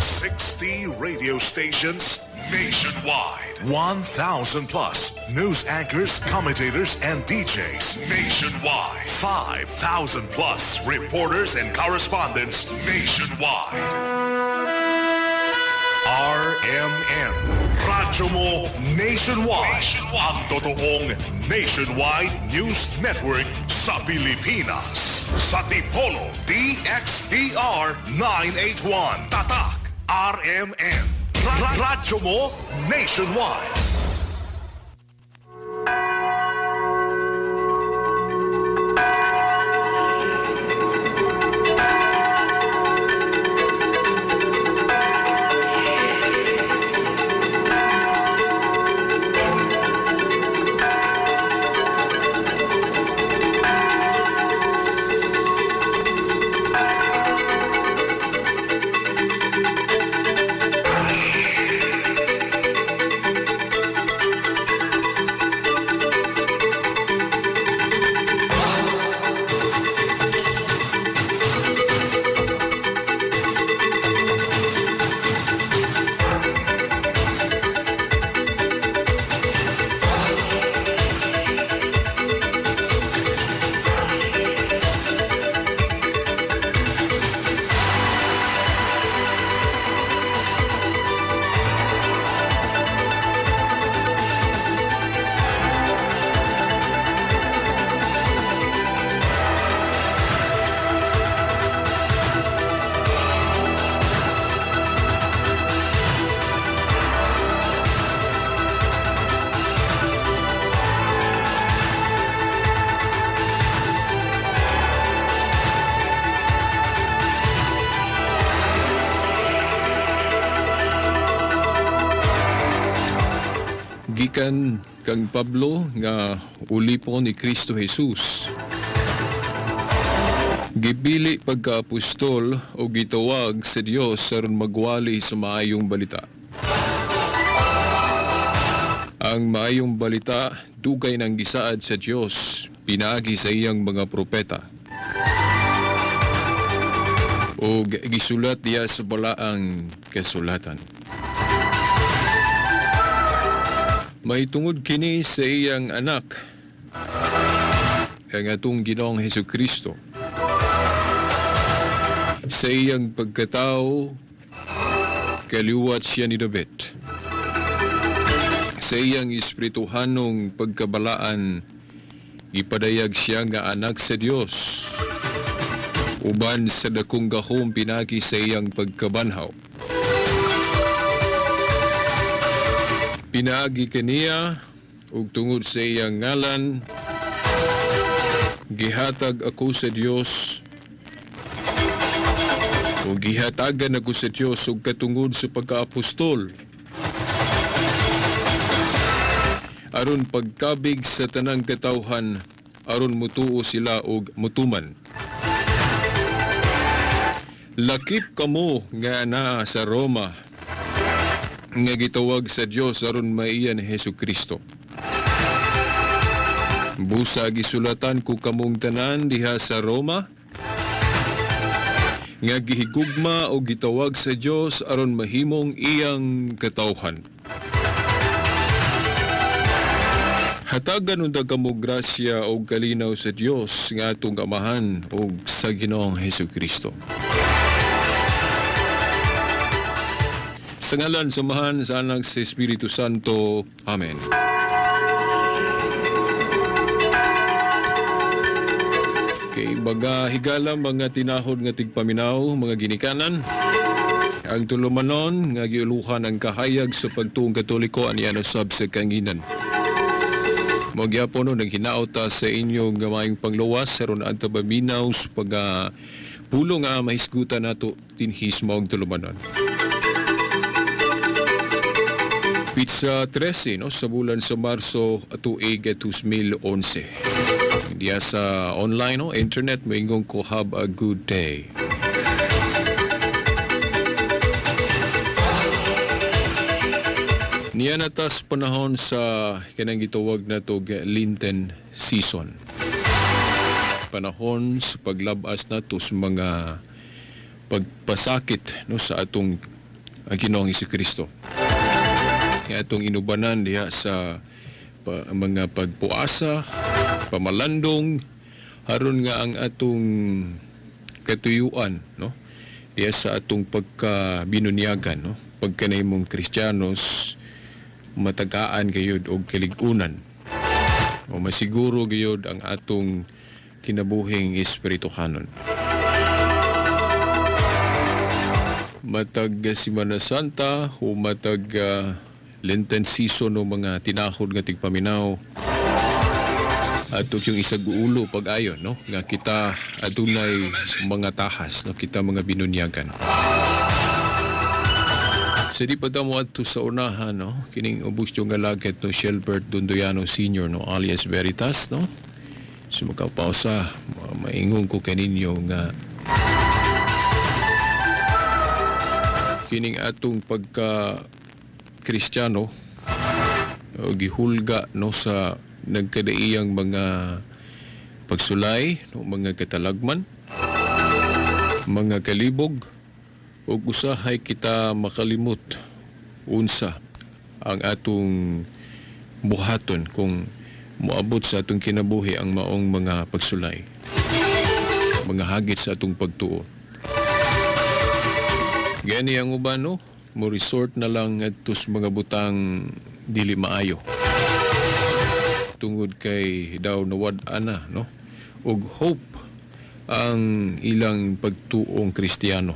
60 radio stations nationwide. 1,000 plus news anchors, commentators, and DJs nationwide. 5,000 plus reporters and correspondents nationwide. RMN. Radyo mo nationwide. Ang totoong nationwide news network sa Pilipinas. Sa Tipolo, DXDR 981. Tatak, RMN. Radyo mo nationwide. Gikan kang Pablo nga ulipo ni Kristo Jesus. Gibili pagka-apostol o gitawag sa Dios aron magwali sa maayong balita. Ang maayong balita dugay nang gisaad sa Dios pinaagi sa iyang mga propeta. O gisulat diya sa balaang kasulatan. May tungod kini sa iyang anak, ang atong Ginoong Hesukristo. Sa iyang pagkatao, kaliwat siya ni David. Sa iyang espirituhanong pagkabalaan, ipadayag siya nga anak sa Dios. Uban sa dakong gahom pinagi sa iyang pagkabanhaw. Pinaagi kaniya ug tungod sa iyang ngalan gihatag ako sa Dios ug gihatagan ako sa Dios ug katungod sa pagkaapostol aron pagkabig sa tanang katawhan aron mutuo sila og mutuman. Lakip kamo nga naa sa Roma nga gitawag sa Dios aron maiyan ni Hesukristo. Busa gisulatan ko kamong tanan diha sa Roma nga gihigugma o gitawag sa Dios aron mahimong iyang katawhan. Hatagan unta kamo grasya o kalinaw sa Dios nga atong amahan o sa Ginoong Hesukristo. Sa ngalan, samahan sa anak sa Espiritu Santo. Amen. Kay baga higala mga tinahod nga tigpaminaw, mga ginikanan. Ang tulumanon nga giuluhan ang kahayag sa pagtuong Katoliko aniya sab sa kanginan. Magyapon no naghinaota sa inyong gamayng pangluwas aron adto baminaw sa pulo nga mahisgutan nato tinhismo ang tulumanon. Pizza 13 no, sa bulan sa Marso tuig 2011. Diya sa online no, internet moingon ko have a good day. Niya natas panahon sa kanang gitawag na to Lenten season. Panahon sa paglabas na to sa mga pagpasakit no, sa atong ang Ginoong Jesucristo. Nga atong inubanan diha sa mga pagpuasa, pamalandong, haron nga ang atong katuyuan, no? Diya sa atong pagkabinunyagan, no? Pagkanahimong Kristiyanos, matagaan gayud og kaligunan. O masiguro gayud ang atong kinabuhing espirituhanon. Matag Semana Santa o matag Lenten season o mga tinahod nga tigpaminaw at yung isaguulo pag-ayon, no? Nga kita adunay mga tahas, no? Kita mga binunyagan. Sa di pa mo adto sa unahan, no? Kining ubos yung galaget no Shelbert Dundoyano Sr., no? Alias Veritas, no? So makapausa, maingong ko kaninyo nga kining atong pagka Kristiyano o gihulga no sa nagkadaiyang mga pagsulay, no, mga katalagman, mga kalibog, ug usahay kita makalimot unsa ang atong buhaton kung moabot sa atong kinabuhi ang maong mga pagsulay, mga hagit sa atong pagtuo. Gani ang uban, no? Mo resort na lang adto sa mga butang dili maayo. Tungod kay daw nawad-an na, no? Og hope ang ilang pagtuong Kristiyano.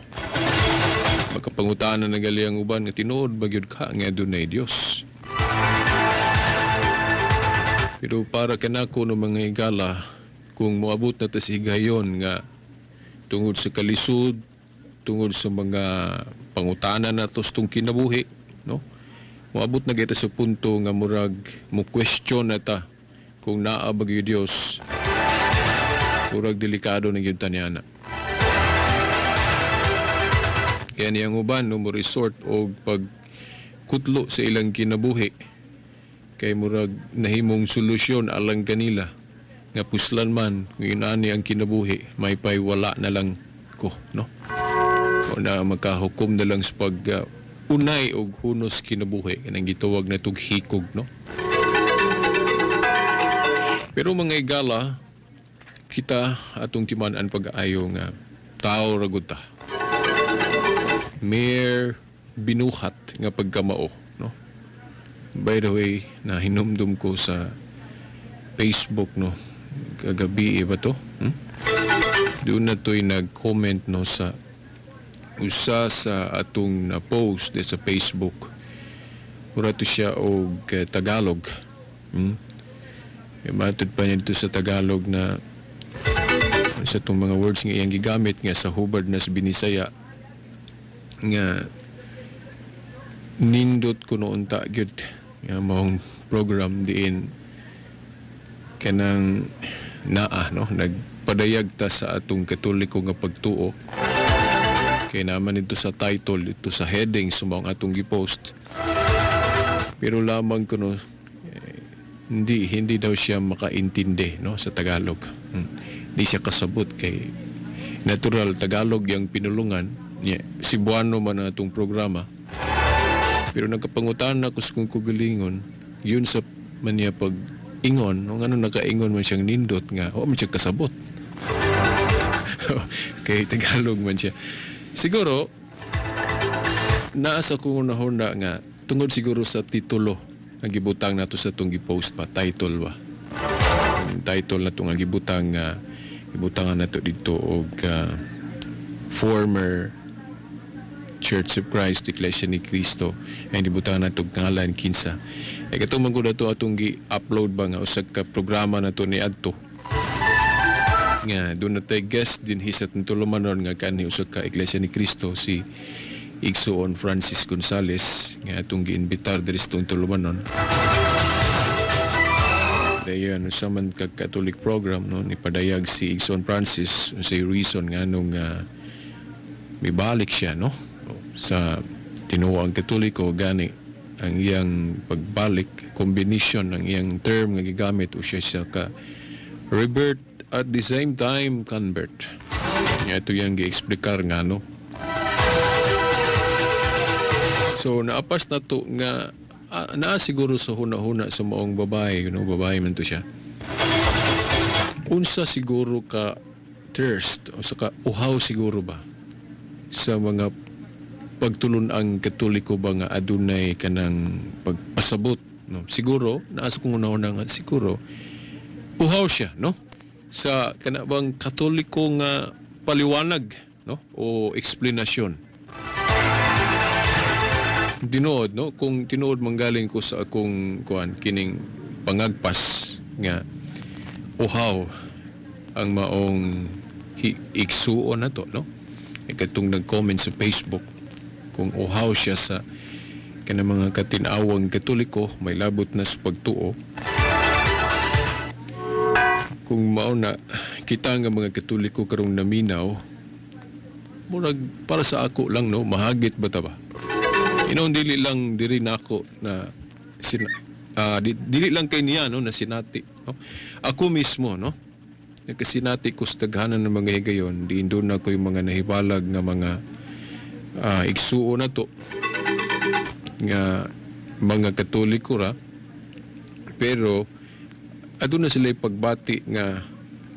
Makapangutanan na gali ang uban nga tinuod bagyod ka nga adunay Dios. Pero para kanako no mga higala, kung moabot na ta si higayon nga tungod sa kalisod, tungod sa mga pangutanan na tostong kinabuhi, no? Moabot na kita sa punto nga murag mo question na ta kung naa ba gyud Dios. Murag delikado na gyud tanyana. Kaya niyang uban no mo resort og pagkutlo sa ilang kinabuhi kay murag nahimong solusyon alang kanila nga puslan man kung ani ang kinabuhi may wala na lang ko, no? O na makahukom na lang sa unay og hunos kinabuhi kanang gitawag na tughikog, no? Pero mga igala, kita atong timan-an pag-aayo nga tao ragud ta. Mere binuhat nga pagkamao, no? By the way, na hinumdum ko sa Facebook, no? Kagabi ba to? Doon na to'y nag-comment, no, sa usa sa atong na-post sa Facebook. Mura to siya og Tagalog. Matod pa niya dito sa Tagalog na sa itong mga words nga iyang gigamit nga sa hubad na sa Binisaya nga nindot ko noon ta gyud nga maong program diin kanang naa, no, nagpadayag ta sa atong Katoliko nga pagtuo. Kaya naman ito sa title, ito sa heading sa mga atong gipost. Pero lamang ko, no, hindi daw siya makaintindi, no, sa Tagalog. Hindi siya kasabot kay natural Tagalog yung pinulungan. Cebuano man ang atong programa. Pero nagkapangutan ako sa kung kugalingon, yun sa manya pag-ingon, no, ano nakaingon man siyang nindot nga, man siya kasabot. Kay Tagalog man siya. Siguro, naasa ko na nga, tungod siguro sa titulo, ang gibutang nato sa itong gipost pa, title ba? Ang title na itong gibutangan nato dito og former Church of Christ, Iglesia ni Cristo, ang gibutangan nato ngalan kinsa. Ay katong mangko nato atong gi-upload ba nga usag ka programa nato ni adto. Nga doon na tayo guest din hisat ng tulumanon nga kanhi usag ka Iglesia ni Cristo si Igsoon Francis Gonzales nga atong giinbitar diri sa tulumanon. Dayon sa man kag Catholic program, no, ni padayag si Igsoon Francis sa reason nga nung mibalik siya, no, sa tinuoang Katoliko gani ang iyang pagbalik combination ng iyang term nga gigamit o siya ka rebirth at the same time convert. Ito yung gi-explikar nga, no? So naapas na to nga naa siguro sa huna-huna sa maong babae, babae man to siya. Unsa siguro ka thirst o saka uhaw siguro ba sa mga pagtulon ang Katoliko ba nga adunay kanang pagpasabot, no? Siguro naasa kong una nga siguro uhaw siya, no, sa kanabang Katoliko nga paliwanag, no, o eksplanasyon. Tinuod, no, kung tinuod manggaling ko sa akong kining pangagpas nga uhaw ang maong iksuon na to, no, katong nag-comment sa Facebook kung uhaw siya sa kanang mga katinawang Katoliko may labot na sa pagtuo. Kung mao na kita nga mga Katoliko karong naminaw, murag para sa ako lang, no, mahagit ba ta ba? Dili lang diri nako na dili lang kay niya, no, na sinati, no? Ako mismo, no, nakasinati ko sa daghanan ng mga higayon, diin doon na ko yung mga nahibalag nga mga igsuo na to nga mga Katoliko ra, pero aduna sila pagbati nga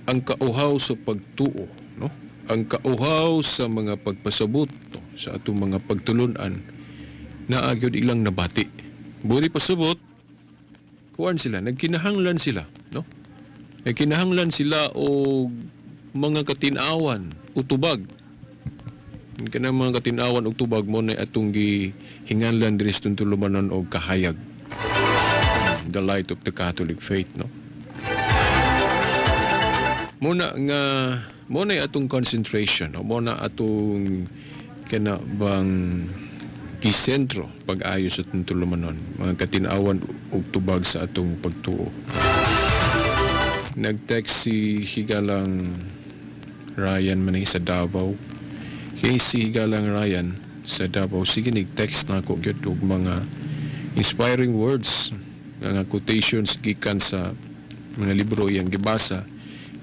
ang kauhaw sa pagtuo, no, ang kauhaw sa mga pagpasabot, no, sa atong mga pagtulunan na agyod ilang nabati. Buri pasabot, kuan sila, nagkinahanglan sila, no? Nagkinahanglan sila o mga katinawan, utubag. Kanang mga katinawan og tubag mo na atong gihinganlan diri sa tulumanon og kahayag. The light of the Catholic faith, no? Muna atong concentration, no? Muna atong kanabang gisentro pag-ayo sa tulumanon, mga katinawan og tubag sa atong pagtuo. Nag-text si Higalang Ryan man sa Davao. Kay si Higalang Ryan sa Davao, sige nag-text na ako gyud og mga inspiring words, mga quotations gikan sa mga libro iyang gibasa,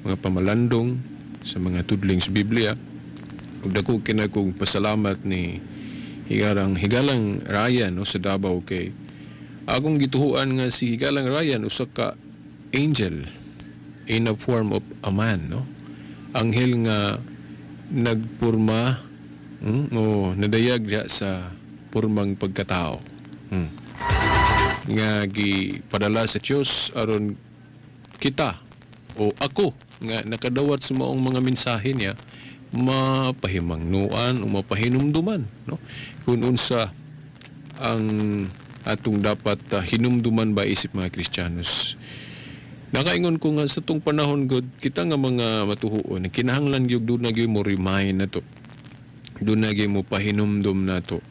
mga pamalandong sa mga tudling sa Biblia. Ug dako kinakong pasalamat ni Higalang Ryan, no, sa Davao kay akong gituhuan nga si Higalang Ryan usa ka angel in a form of a man, no? Anghel nga nagpurma, o nadayag diha sa purmang pagkatao. Nga gipadala sa Dios aron kita o ako nga nakadawat sa maong mga mensahe niya mapahimangnuan o mapahinumduman, no, kung unsa ang atong dapat hinumduman ba isip mga Kristiyanos. Nakaingon ko nga sa tong panahon god kita nga mga matuhuon kinahanglan gyud doon na gyud mo remind nato, doon na gyud mo pahinumdum nato,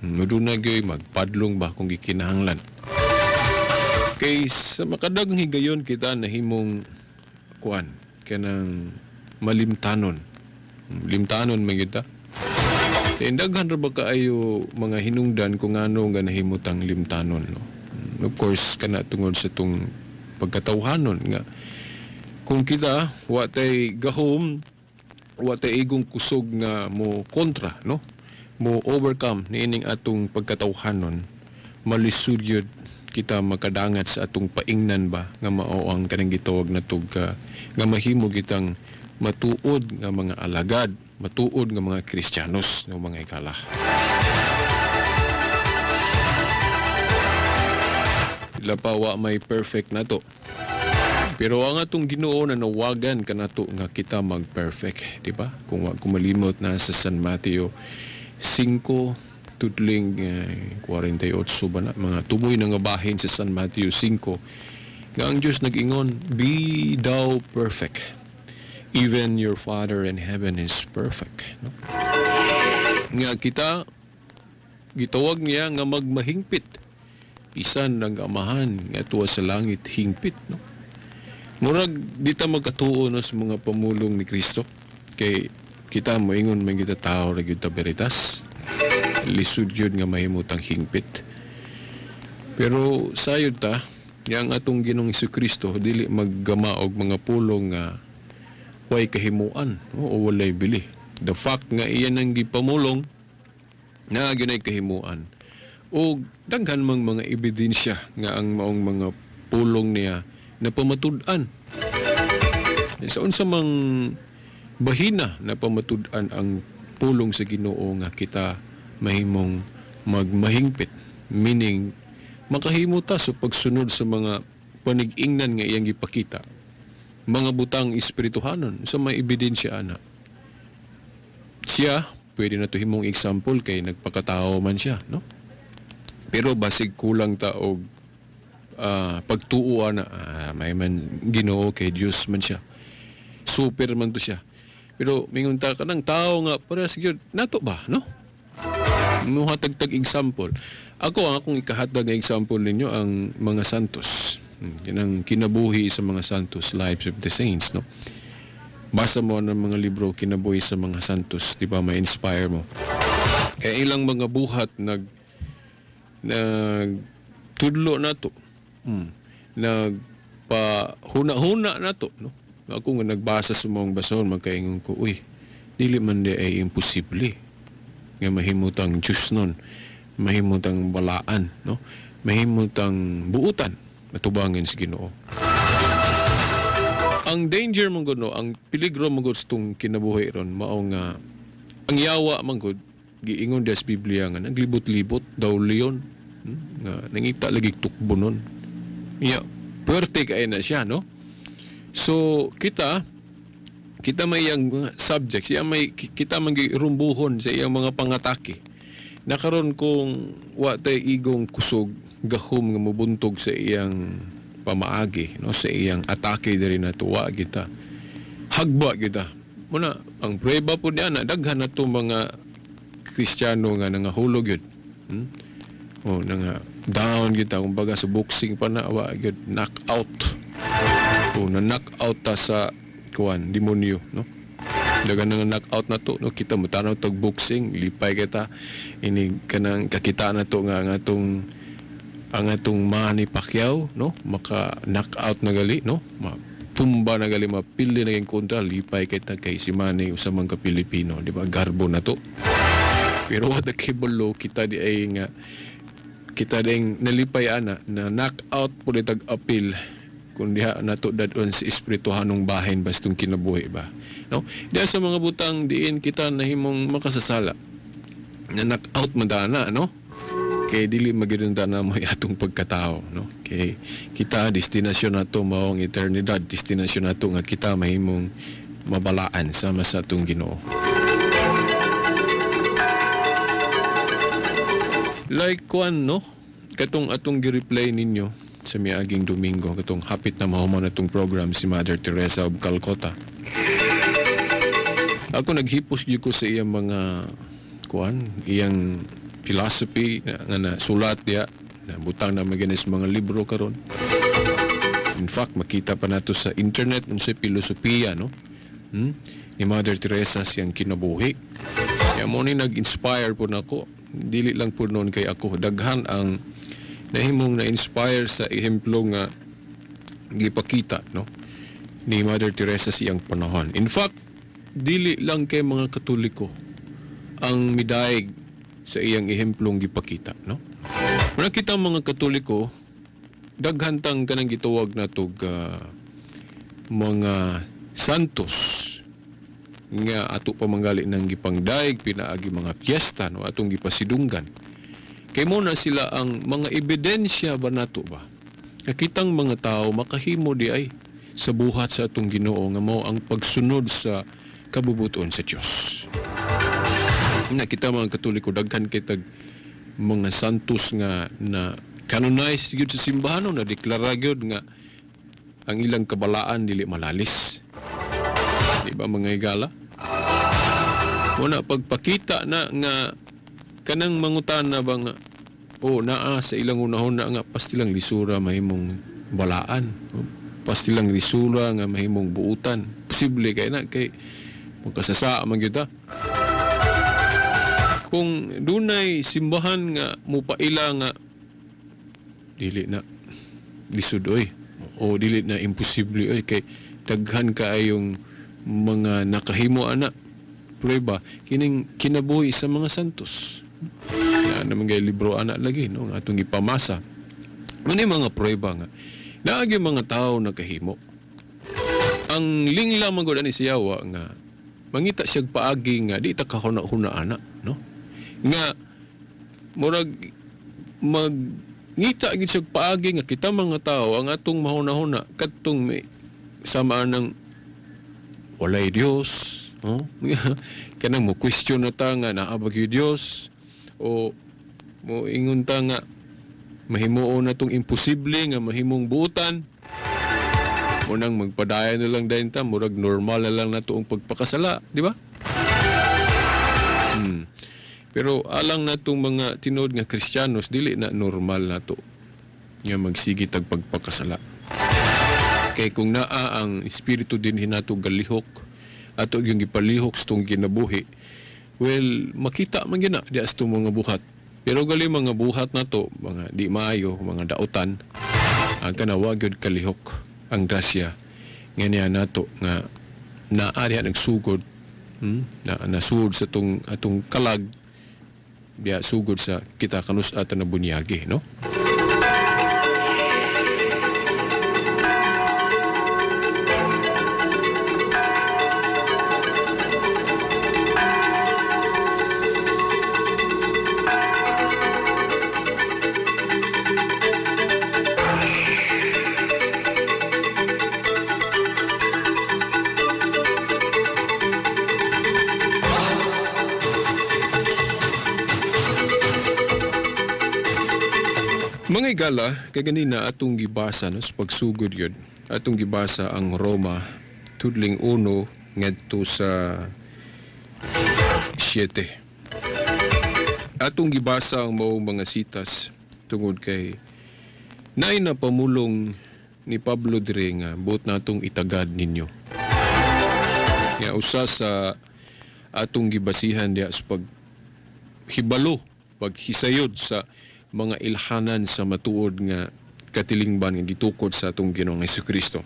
doon na gyud magpadlong ba kung gikinahanglan. Kay sa makadagang higayon kita nahimong kuan kanang malimtanon man kita. Daghan ra ba kaayo mga hinungdan kung ano nga nahimutang limtanon, no? Of course kana tungod sa tong pagkatawhanon nga kung kita watay gahom, watay igong kusog nga mo kontra, no, mo overcome niining atong pagkatawhanon, malisud yun kita makadangat sa atong paingnan ba nga mao ang kanang gitawag na tug nga mahimo kitang matuod nga mga alagad, matuod nga mga Kristiyanos ng mga ikala. Ila pa wa may perfect na to. Pero ang atong Ginoo na nawagan kanato nga kita mag-perfect, di ba? Kung malimot na sa San Mateo 5 tudling 48 ba na, mga tumoy na nga bahin sa San Mateo 5 nga ang Diyos nag-ingon, be thou perfect. Even your Father in heaven is perfect, no? Nga kita gitawag niya nga magmahingpit. Isan ng amahan nga tuwa sa langit hingpit, no? Murag di ta magkatuo no, sa mga pamulong ni Kristo. Kay kita moingon man kita tao ra gyud ta veritas. Lisud yun nga mahimutang hingpit. Pero sayod ta, yang atong Ginoong Jesucristo dili maggama og mga pulong nga way kahimuan, o walay bili. The fact nga iyan ang gipamulong na ginay kahimuan o daghan mang mga ebidensya nga ang maong mga pulong niya na pamatud-an. Sa unsa mang bahina na pamatud-an ang pulong sa Ginoo nga kita mahimong magmahingpit, meaning makahimo ta sa pagsunod sa mga panig-ingnan nga iyang gipakita, mga butang espirituhanon sa may ebidensya ana. Siya pwede na to himong example kay nagpakatao man siya, no? Pero basig kulang ta og pagtuo na may man Ginoo kay Dios man siya. Super man to siya. Pero mingon ta kanang tao nga para siguro nato ba, no? Muhatag-tag example. Ako ang akong ikahatag nga example ninyo ang mga santos. Yan ang kinabuhi sa mga santos, Lives of the Saints, no? Basa mo ng mga libro kinabuhi sa mga santos, di ba, ma-inspire mo. Kaya ilang mga buhat tudlo na to. Nagpahuna-huna na to, no? Ako nga nagbasa sa mga basahon, magkaingon ko, uy, dili man di ay imposible nga mahimutang Diyos nun, mahimutang balaan, no? Mahimutang buutan, matubangin sa Ginoo. Ang danger mong gano, ang peligro mong gusto itong kinabuhi ron, mao nga, ang yawa mong gud, giingon des Biblia nga, naglibot-libot, daw leon, nga nangita lagi tukbo nun. Puwerte kaya na siya, no? So, kita may iyang subjects, kita magirumbuhon sa iyang mga pangatake. Nakaroon kung watay igong kusog, gahom nga mabuntog sa iyang pamaagi, no? Sa iyang atake diri na tuwa kita. Hagba kita. Muna, ang prueba po niya na, daghan na itong mga Kristiyano nga nangahulog yun. O, nga down kita, kumbaga sa boxing pa na, yun, knockout. O, na-knockout ta sa kuwan, demonyo, no? Dagan nga knockout na to, no? Kita mo tanaw tag boxing, lipay kita, ini kanang kakita na to nga ang atong Manny Pacquiao, no? Maka knockout na gali, no? Tumba na gali, mapili na yung kontra, lipay kita kay si Manny usamang ka Pilipino, di ba? Garbo na to. Pero wala kibalo, kita di ay nga, kita ding nalipay ana, na knockout po di tag-apil, kung diha nato dadon sa espirituhanong bahin bastong kinabuhi ba, no? Diya sa mga butang diin kita nahimong makasasala na knockout madana, no? Kay dili magirunda na mo atong pagkatao, no? Kay kita destinasyon nato mao ang eternidad, destinasyon nato nga kita mahimong mabalaan sama sa atong Ginoo. Like kuan, no? Katong atong gi-replay ninyo sa miaging Domingo, katong hapit na mahuman na itong program si Mother Teresa of Calcutta. Ako naghipos gyud ko sa iyang mga iyang philosophy na sulat diya, na butang na maganis mga libro karon. In fact, makita pa nato sa internet unsay filosofiya, no? Ni Mother Teresa siyang kinabuhi. Kaya mo ni nag-inspire po nako. Dili lang po noon kay ako. Daghan ang nahimong na-inspire sa ehemplo nga gipakita, no? Ni Mother Teresa siyang panahon. In fact, dili lang kay mga Katoliko ang midaig sa iyang ehemplong gipakita, no? Kung nakita ang mga Katoliko, daghantang kanang gituwag natog mga santos nga ato pamanggali ng gipangdaig pinaagi mga piyesta, no? Atong gipasidunggan. Kay mo na sila ang mga ebidensya ba nato ba? Nakitang mga tao makahimo di ay sa buhat sa atong Ginoo nga mao ang pagsunod sa kabubuton sa Dios. Nakita mga Katoliko daghan kitag mga santos nga na canonized gyud sa simbahan, na deklara gyud nga ang ilang kabalaan dili malalis. Di ba mga higala? Muna pagpakita na nga kanang mangutana ba nga naa sa ilang unahon na nga pastilang lisura mahimong balaan, pastilang lisura nga mahimong buutan, posible kay na kay magkasasa man gyud ta. Kung dunay simbahan nga mupaila nga dili na lisud o dili na imposible kay daghan kaayong mga nakahimo ana prueba kining kinabuhi sa mga santos. naman gay libro anak lagi, no? Nga atong ipamasa. Ano yung mga prueba nga? Naagi mga tao nakahimo. Ang linglang magod ani siyawa nga mangita siya paagi nga di ta kahuna-huna anak, no? Nga murag ngita gid siya paagi nga kita mga tao ang atong mahuna-huna kadtong may samaan ng walay Dios, no? Kanang mo question na ta nga naa ba gyud Dios o mo ingon ta nga mahimuon na tong imposible nga mahimong buutan. Unang magpadaya na lang dahil ta, murag normal na lang na ito ang pagpakasala, di ba? Pero alang na itong mga tinod nga Kristiyanos, dili na normal na ito nga magsigi tag pagpakasala. Kaya kung naa ang espiritu din hinato galihok, ato yung ipalihok sa itong kinabuhi, well, makita man gina di as itong mga buhat. Pero gali mga buhat na to, mga di maayo, mga dautan, ang kanawag yun kalihok ang grasya nga nato nga naari nagsugod na nasud sa atong kalag biya sugod sa kita kanus-atan na bunyagi, no? Mga igala, kaganina atong gibasa no, sa pagsugod yun. Atong gibasa ang Roma, tudling 1, ngadto sa 7. Atong gibasa ang maong mga sitas tungod kay naay na pamulong ni Pablo dire nga buot natong itagad ninyo. Nga usa sa atong gibasihan diya sa paghibalo, paghisayod sa mga ilhanan sa matuod nga katilingban nga gitukod sa atong Ginoong Hesukristo.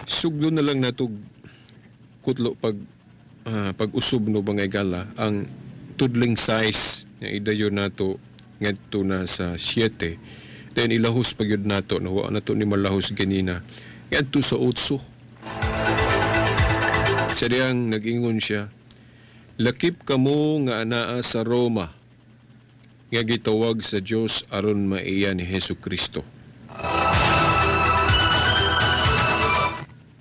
Sugdo na lang natog kutlo pag-usob no mga igala ang tudling size nga idayon nato ngadto na sa 7. Then ilahos pagyud nato na wa nato ni malahos ganina ngadto sa 8. Sa diyang nag-ingon siya, lakip kamo nga anaa sa Roma nga gitawag sa Dios aron maiya ni Hesukristo.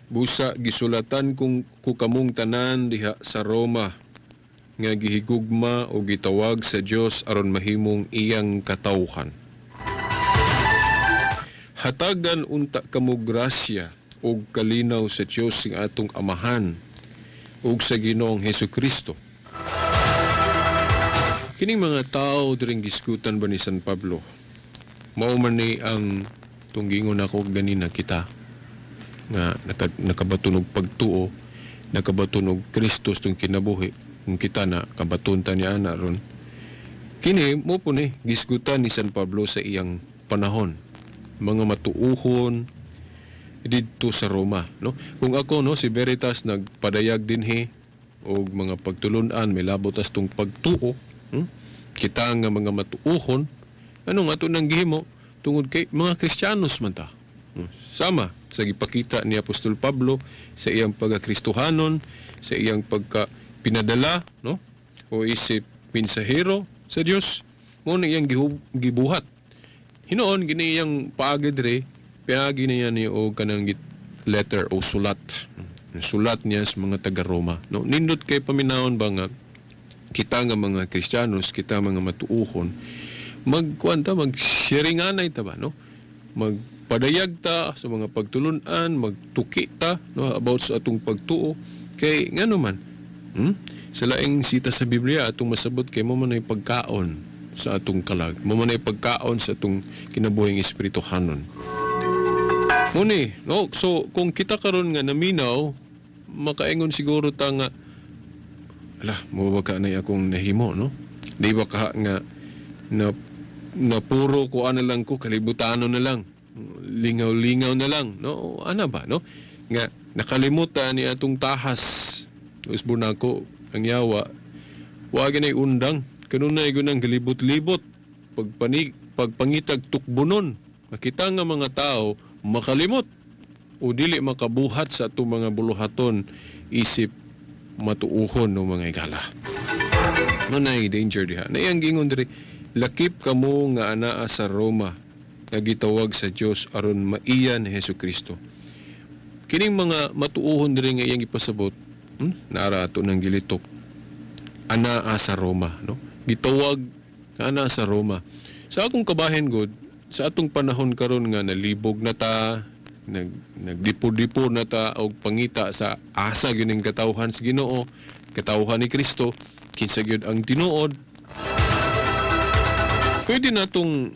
Busa gisulatan kung kukamong tanan diha sa Roma nga gihigugma o gitawag sa Dios aron mahimong iyang katawhan. Hatagan unta kamo grasya o kalinaw sa Dios sing atong Amahan ug sa Ginoong Hesukristo. Kining mga tao diring diskutan ba ni San Pablo? Mao man ni ang tunggingon ako ganina kita nga nakabatunog pagtuo, nakabatunog Kristus tung kinabuhi. Kung kita na kabatunta niya na ron. Kini mo po ni gisgutan ni San Pablo sa iyang panahon. Mga matuuhon dito sa Roma, no? Kung ako no si Veritas nagpadayag dinhi og mga pagtulunan may labot as tung pagtuo, kita nga mga matuuhon ano nga to nang gihimo tungod kay mga Kristiyanos man ta. Sama sa gipakita ni Apostol Pablo sa iyang pagkakristohanon, sa iyang pagka-pinadala, no? O isip mensahero sa Dios mo na iyang gibuhat. Hinoon gini iyang paagi dire piagi niya ni o kanang letter o sulat. Sulat niya sa mga taga-Roma. No? Nindot kay paminahon ba nga kita nga mga Kristiyanos, kita mga matuuhon, mag-sharinganay ta ba, no? Magpadayag ta sa mga pagtulunan, magtuki ta no, about sa atong pagtuo. Kay nga naman, sa laing sita sa Biblia, atong masabot kay mo man ay pagkaon sa atong kalag. Mo man ay pagkaon sa atong kinabuhing espirituhanon. Muni, no? So, kung kita karon nga naminaw, makaingon siguro ta nga, mababa na akong nahimo, no? Di ba ka nga, na puro ko na lang ko, kalibutano na lang, lingaw-lingaw na lang, no? Ano ba, no? Nga, nakalimutan ni atong tahas, usbo na ko, ang yawa, wa ginay undang kanunay gunang galibot-libot pagpangitag tukbunon makita nga mga tao makalimot o dili makabuhat sa atong mga buluhaton isip matuuhon no mga igala. Nanay danger diha. Naiyang gingon diri lakip kamo nga anaa sa Roma nga gitawag sa Dios aron maiyan ni Hesukristo. Kining mga matuuhon diri nga iyang ipasabot, naara ato nang gilitok. Anaa sa Roma, no? Gitawag nga anaa sa Roma. Sa akong kabahin god, sa atong panahon karon nga nalibog na ta, nagdipod-dipod na ta og pangita sa asa gining katawhan sa Ginoo, katawhan ni Kristo, kinsa gyud ang tinuod. Pwede natong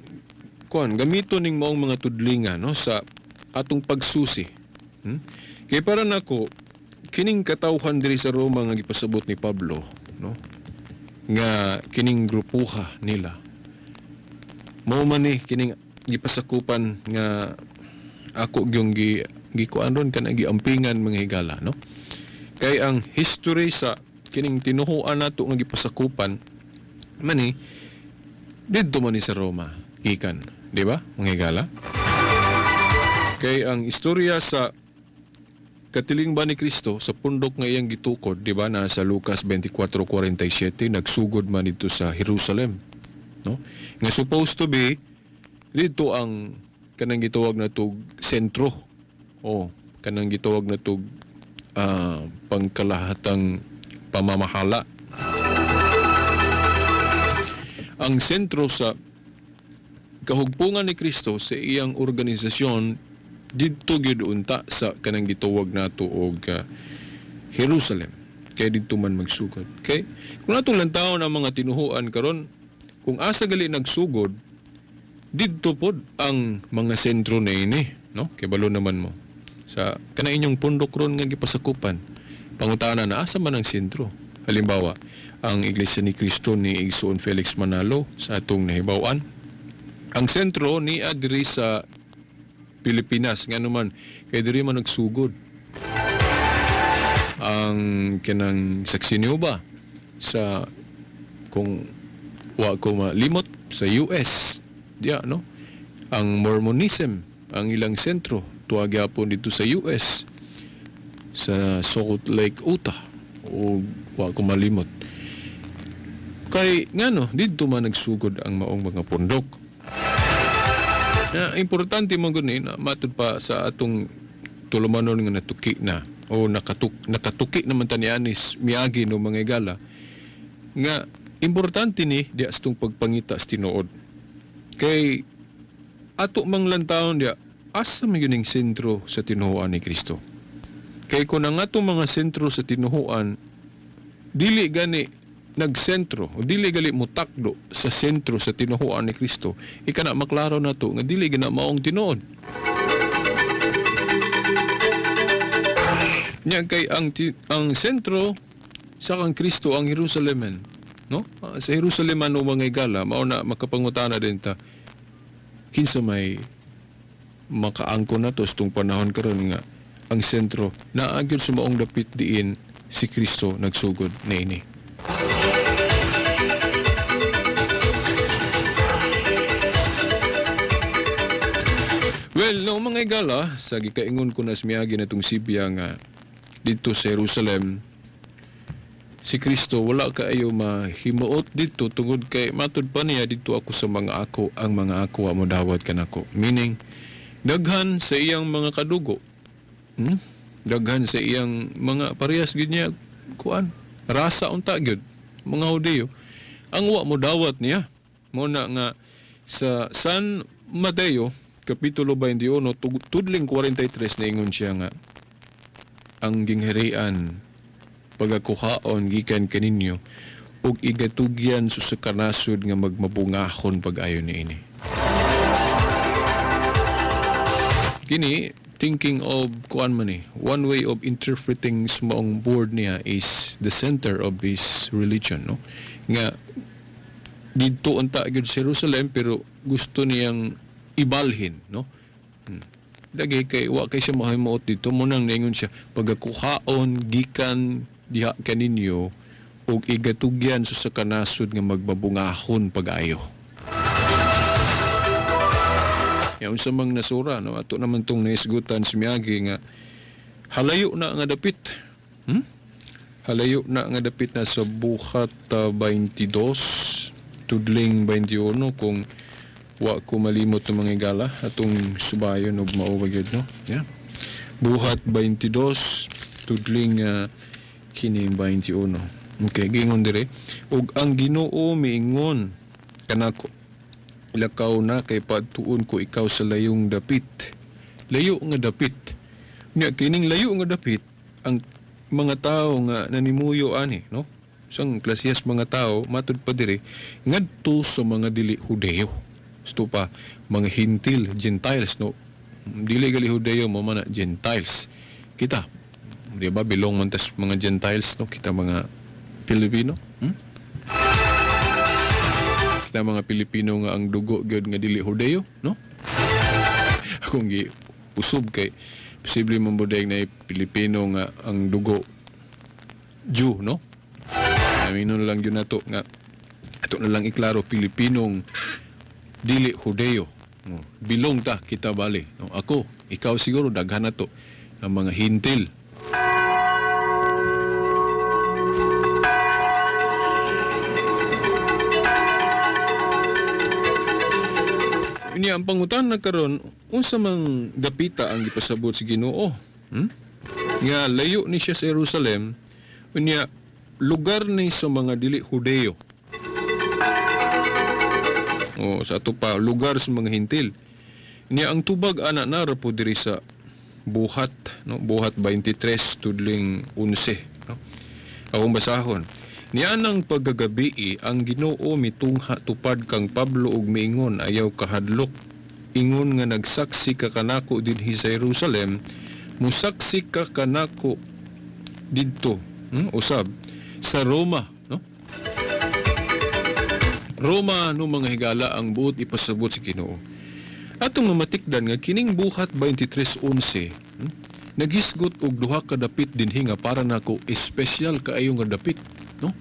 gamiton ning maong mga tudlinga no sa atong pagsusi. Kay para nako kining katawhan diri sa Roma nga gipasabot ni Pablo, no? Nga kining grupuha nila. Mao man ni kining gipasakupan nga ako gyung gikuan ron kana giampingan mga higala, no? Kay ang history sa kining tinuhuan nato nga gipasakupan man ni didto man ni sa Roma gikan, di ba? Mga higala. Kay ang istorya sa katiling ba ni Kristo sa pundok nga iyang gitukod, di ba, na sa Lucas 24:47 nagsugod man dito sa Jerusalem, no? Nga supposed to be dito ang kanang gitawag na tug sentro o kanang gitawag na tug pangkalahatang pamamahala. Ang sentro sa kahugpungan ni Kristo sa iyang organisasyon didto gyud unta sa kanang gitawag nato og Jerusalem. Kay didto man magsugod. Okay? Kung natong lantawon ang mga tinuhuan karon, kung asa gali nagsugod, didto pod ang mga sentro na ini, no? Kay balo naman mo sa kana inyong pundok ron nga gipasakupan. Pangutana na asa man ang sentro? Halimbawa, ang Iglesia ni Cristo ni Igsoon Felix Manalo sa atong nahibaw-an. Ang sentro ni adiri sa Pilipinas nga naman kay diri man nagsugod. Ang kanang Saksiniuba sa kung wa ko malimot sa US, diya, no? Ang Mormonism ang ilang sentro tuwa gyapon dito sa US sa Salt Lake, Utah o wa ko malimot. Kay ngano didto man nagsugod ang maong mga pundok. Importante man gud ni na matud pa sa atong tulumanon nga natuki na o nakatuki naman ta ni Anis miagi no mga igala nga importante ni di astong pagpangita sa tinuod. Kay ato mang lantawon dia asa man gyud sentro sa tinuhuan ni Kristo. Kay kung ang atong mga sentro sa tinuhuan dili gani nagsentro o dili gali mutakdo sa sentro sa tinuhuan ni Kristo, ikana maklaro na to nga dili gina maong tinuod. Nya kay ang sentro sa kang Kristo ang Jerusalem, no? Sa Jerusalem ano mga igala mao na makapangutana din ta kinsa may makaangko na to sa tong panahon karon nga ang sentro na agyud sa maong dapit diin si Kristo nagsugod na ini. Well, no mga igala, sa gikaingon ko na smiyagi na itong Sibya nga dito sa Jerusalem, si Kristo wala kaayo mahimuot dito tungod kay matud pa niya dito ako sa mga ako, ang mga ako mo dawat kanako. Meaning, daghan sa iyang mga kadugo. Daghan sa iyang mga parehas gid niya kuan, rasa unta gyud mga Hudiyo. Ang wa mo dawat niya mo na nga sa San Mateo Kapitulo 21, tudling 43 na ingon siya nga, ang gingharian pagakuhaon gikan kaninyo ug igatugyan sa kanasod nga magmabungahon pag-ayo niini. Kini, thinking of kuan man ni, one way of interpreting smaong board niya is the center of his religion, no? Nga dito unta gyud sa Jerusalem pero gusto niyang ibalhin, no? Dagay kay wa kay siya mahimuot dito mo nang ningon siya pagakuhaon gikan diha kaninyo ug igatugyan sa kanasod nga magbabungahon pag-ayo. Yaon sa mga nasura, no? Ato naman itong naisgutan si Miyagi nga halayo na nga dapit. Halayo na nga dapit na sa buhat 22, tudling 21 kung wa ko malimot ng mga igala atong subayon og mauwag yun, no? Yeah. Buhat 22, tudling kining 21. Okay, gingon dire. Ug ang Ginoo miingon kanako, lakaw na kay patuon ko ikaw sa layong dapit. Layo nga dapit. Nya kining layo nga dapit ang mga tao nga nanimuyo ani, no? Sang klasiyas mga tao matud pa dire ngadto sa mga dili Hudeo. Sto pa mga hintil, Gentiles, no? Dili gali Hudeo mo man Gentiles. Kita, di ba belong man tas mga Gentiles, no? Kita mga Pilipino. Kita mga Pilipino nga ang dugo gyud nga dili Hudeo, no? Akong gi usub kay posible man budayag na Pilipino nga ang dugo Jew, no? Amino lang yun nato nga ato na lang iklaro Pilipinong dili Hudeo, no? Bilong ta kita bali, no? Ako, ikaw siguro daghan na to ang mga hintil. Ini ang pangutan na karon unsa mang dapita ang gipasabot si Ginoo. Nga layo ni siya sa Jerusalem, unya lugar ni sa mga dili Hudeo. O sa ato pa lugar sa mga hintil. Niya ang tubag ana na rapo diri sa buhat, no? Buhat 23 tudling 11, no? Akong basahon. Niya nang paggagabi ang Ginoo mitungha tupad kang Pablo ug miingon ayaw kahadlok. Ingon nga nagsaksi ka kanako dinhi sa Jerusalem, musaksi ka kanako didto, usab sa Roma, no? Roma no mga higala ang buot ipasabot si Ginoo. Atong matikdan nga kining buhat 23:11, nagisgot og duha ka dapit dinhi nga para nako espesyal kaayo nga dapit, no?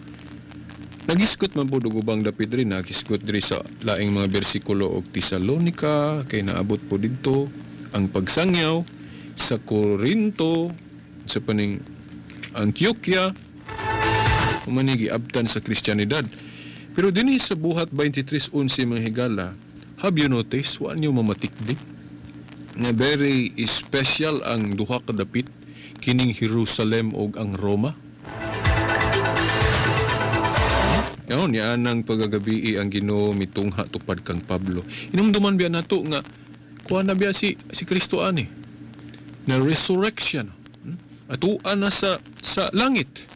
Nagisgot man po ubang dapit rin, nagisgot diri sa laing mga bersikulo og Tesalonica, kay naabot po dito ang pagsangyaw sa Corinto, sa paning Antioquia, manigi abtan sa Kristiyanidad. Pero dinhi sa buhat 23:11 mga higala, have you noticed, wa niyo mamatikdi nga very special ang duha ka dapit, kining Jerusalem og ang Roma. Yaon yan ang pagagabi ang Ginoo mitungha tupad kang Pablo. Inumduman biya nato nga kuha na biya si Kristo ani na resurrection. Atuan na sa langit.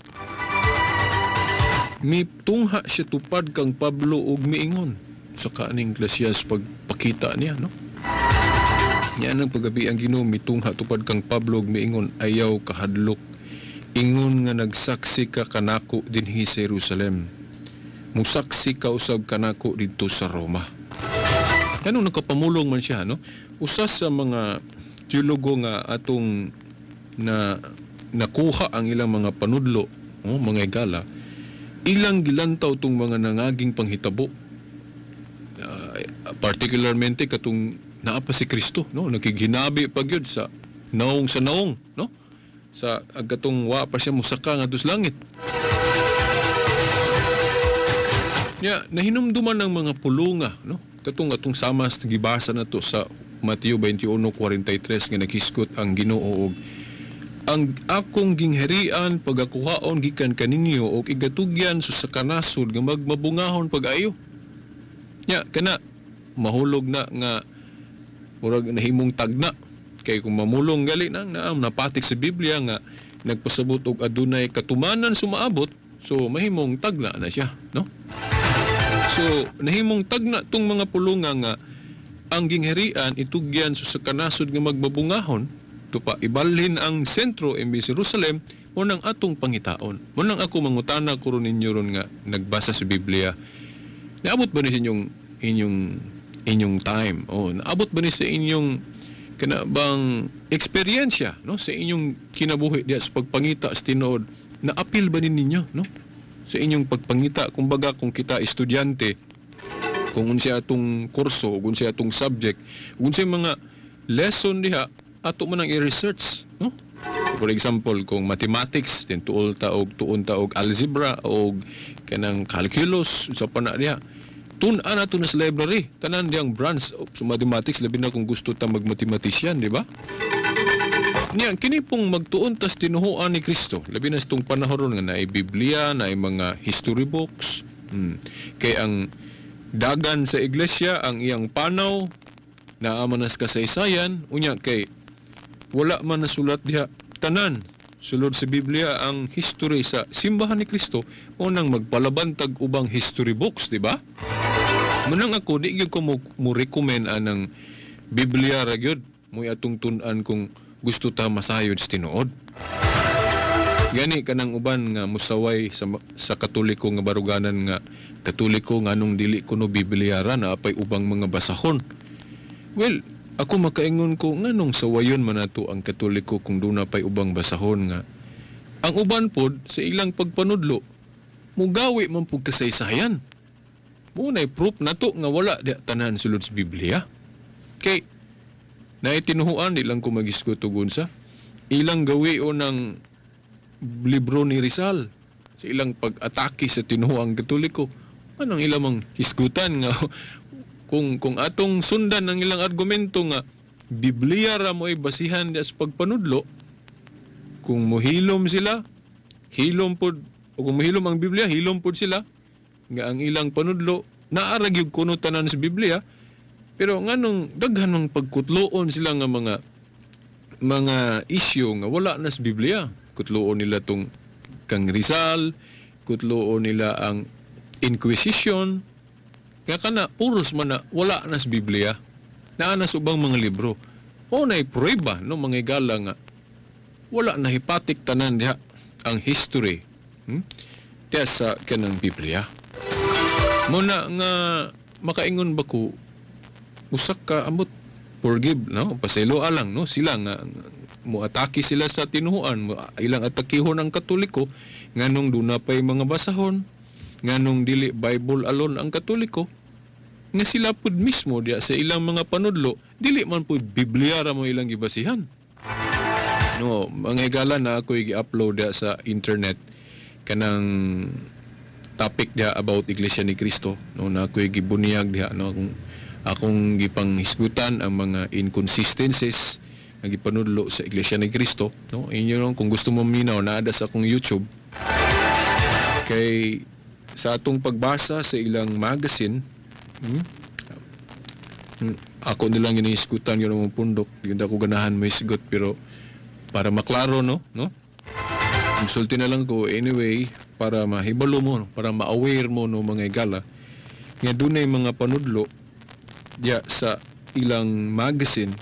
Mitungha siya tupad kang Pablo og miingon sa kaning Iglesias pagpakita niya, no? Yan ang paggabi ang Ginoo mitungha tupad kang Pablo og miingon ayaw kahadlok. Ingon nga nagsaksi ka kanako dinhi sa Jerusalem. Musaksi ka usab kanako dito sa Roma. Ano nakapamulong man siya, no? Usa sa mga teologo nga atong nakuha ang ilang mga panudlo, mga higala, ilang gilantaw tong mga nangaging panghitabo. Particularmente katong naa pa si Kristo, no? Nakiginabi pag yun sa naong, no? Sa agatong wa pa siya musaka nga dos langit. Ya, nahinumduman ng mga pulunga, no? Atong samas gibasa na to sa Mateo 21:43 nga nakiskot ang Ginoo og ang akong gingharian pagakuhaon gikan kaninyo og igatugyan sa kanasod nga magmabungahon pag-ayo. Ya, kana mahulog na nga murag nahimong tagna kay kung mamulong gali nang napatik sa Biblia nga nagpasabot og adunay katumanan sumaabot, so mahimong tagna na siya, no? So, nahimong tagna tong mga pulunga nga ang gingharian itugyan sa kanasod nga magbabungahon, tupa ibalhin ang sentro imbis Jerusalem o nang atong pangitaon. Mo nang ako mangutana ko ron ninyo ron nga nagbasa sa Biblia. Naabot ba ni sa inyong time? O naabot ba ni sa inyong kanabang eksperyensya, no? Sa inyong kinabuhi diya sa pagpangita sa tinuod, na apil ba ninyo, no? sa inyong pagpangita. Kumbaga kung kita estudyante, kung unsa atong kurso, kung unsa atong subject, kung unsa mga lesson diha ato man ang i-research, no? For example, kung mathematics, then tuon ta og algebra o kanang calculus, usa pa na diha. Tun-an nato na sa library, tanan diyang branch of mathematics, labi na kung gusto ta mag-mathematician, di ba? Niya, kini pong magtuon tas tinuhuan ni Kristo, labi na sa itong panahon nga naay Biblia, naay mga history books. Kay ang dagan sa iglesia, ang iyang panaw, naamanas kasaysayan, unya kay wala man nasulat diha tanan sulod sa Biblia ang history sa simbahan ni Kristo, unang magpalabantag ubang history books, di ba? Munang ako, di gyud ko mo recommend anang Biblia ra gyud mo atong tun-an kung gusto ta masayod sa tinuod. Gani kanang uban nga musaway sa Katoliko nga baruganan nga Katoliko nganong dili kuno Biblia ra na apay ubang mga basahon. Well, ako makaingon ko nganong sawayon man nato ang Katoliko kung doon na pay ubang basahon nga ang uban pod sa ilang pagpanudlo mugawi man pud kasaysayan. Mo nay proof nato nga wala di tanan sulod sa Biblia. Kay naitinuhuan di lang ko magiskutugon sa ilang gawi o ng libro ni Rizal sa ilang pag-atake sa tinuhuang Katoliko. Anong ilamang hisgutan nga kung atong sundan ang ilang argumento nga Biblia ra mo ay basihan sa pagpanudlo, kung mohilom sila, hilom pod, o kung mohilom ang Biblia, hilom pod sila nga ang ilang panudlo naara gyud kuno tanan sa Biblia. Pero nganong daghan ng pagkutloon sila nga mga issue nga wala na sa Biblia. Kutloon nila tong kang Rizal, kutloon nila ang Inquisition, nga kana puros man na wala na sa Biblia. Naa na sa ubang mga libro. O na'y prueba, no, mga igala nga wala na hipatik tanan diha ang history diha sa kanang Biblia. Muna nga makaingon ba ko usak ka amot forgive, no? Paselo alang, no? Sila nga muatake sila sa tinuhuan, ilang atakihon ang Katoliko nganong duna pay mga basahon, nganong dili Bible alone ang Katoliko, nga sila pud mismo diya sa ilang mga panudlo dili man pud Biblia ra mo ilang gibasihan. No, mga higala na ako i-upload diya sa internet kanang topic diya about Iglesia ni Cristo, no, na ako gibunyag diya, no, akong gipang hisgutan ang mga inconsistencies nga gipanudlo sa Iglesia ni Cristo, no. Inyo lang kung gusto mo minaw naada sa akong YouTube. Kay sa atong pagbasa sa ilang magazine, ako nilang ginihisgutan yun ang pundok, hindi ako ganahan may sigot, pero para maklaro, no? Consulti na lang ko anyway para mahibalo mo, para ma-aware mo no mga igala nga dunay mga panudlo diya sa ilang magazine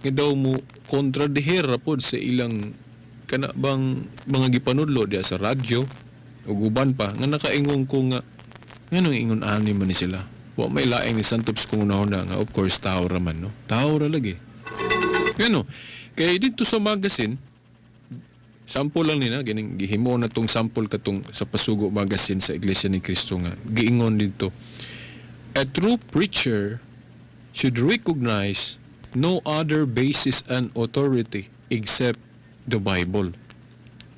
nga daw mo kontradihir pod sa ilang kanabang mga gipanudlo diya sa radyo o guban pa nga nakaingon ko nga nganong ingon ani man ni sila. Wa may laing ni Santops kung unahon na nga of course tao ra man, no. Tao ra lagi. Ngano kay dito sa magazine sample lang nina gining gihimo na tong sample katong sa Pasugo magazine sa Iglesia ni Cristo nga giingon dito, a true preacher should recognize no other basis and authority except the Bible.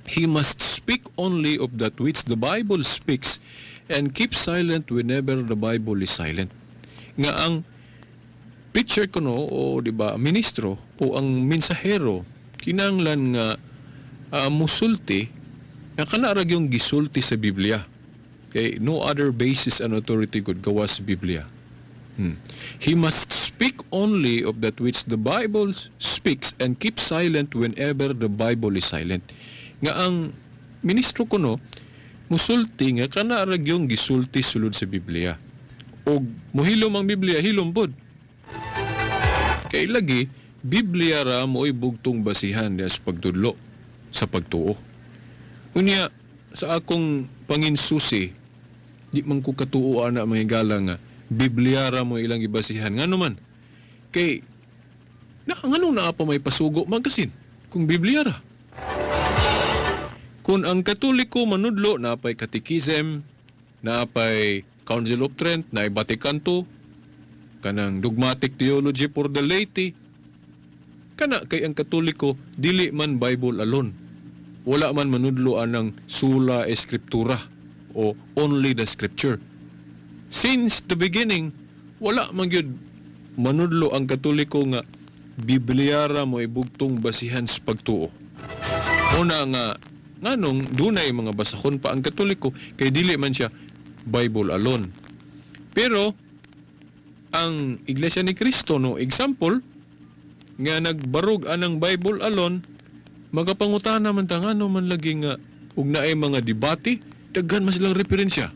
He must speak only of that which the Bible speaks and keep silent whenever the Bible is silent. Nga ang preacher kuno o di ba ministro o ang mensahero kinahanglan nga musulti nga kana ra gyung gisulti sa Biblia. Okay, no other basis and authority could gawas sa Biblia. He must speak only of that which the Bible speaks and keep silent whenever the Bible is silent. Nga ang ministro kuno musulti nga kana ra gyung gisulti sulod sa Biblia. Og mohilom ang Biblia, hilom pod. Kay lagi Biblia ra mo'y bugtong basihan diya sa pagtudlo, sa pagtuo. Unya sa akong panginsusi, di man ko katuoan na mga higala nga Biblia ra mo ilang ibasihan. Ngano man? Kay ngano na pa may Pasugo magazine kung Biblia ra? Kung ang Katoliko manudlo na apay Catechism, na apay Council of Trent, na Vatican II, kanang Dogmatic Theology for the Laity, kana kay ang Katoliko dili man Bible alone. Wala man manudlo anang sola escriptura o only the scripture. Since the beginning, wala man gyud manudlo ang Katoliko nga Biblia ra mo ibugtong basihan sa pagtuo. Una nga nganong dunay mga basahon pa ang Katoliko kay dili man siya Bible alone. Pero ang Iglesia ni Cristo no example nga nagbarog anang Bible alone, magapangutana man ta ngano man lagi nga ug naay mga debate, daghan man silang referensya.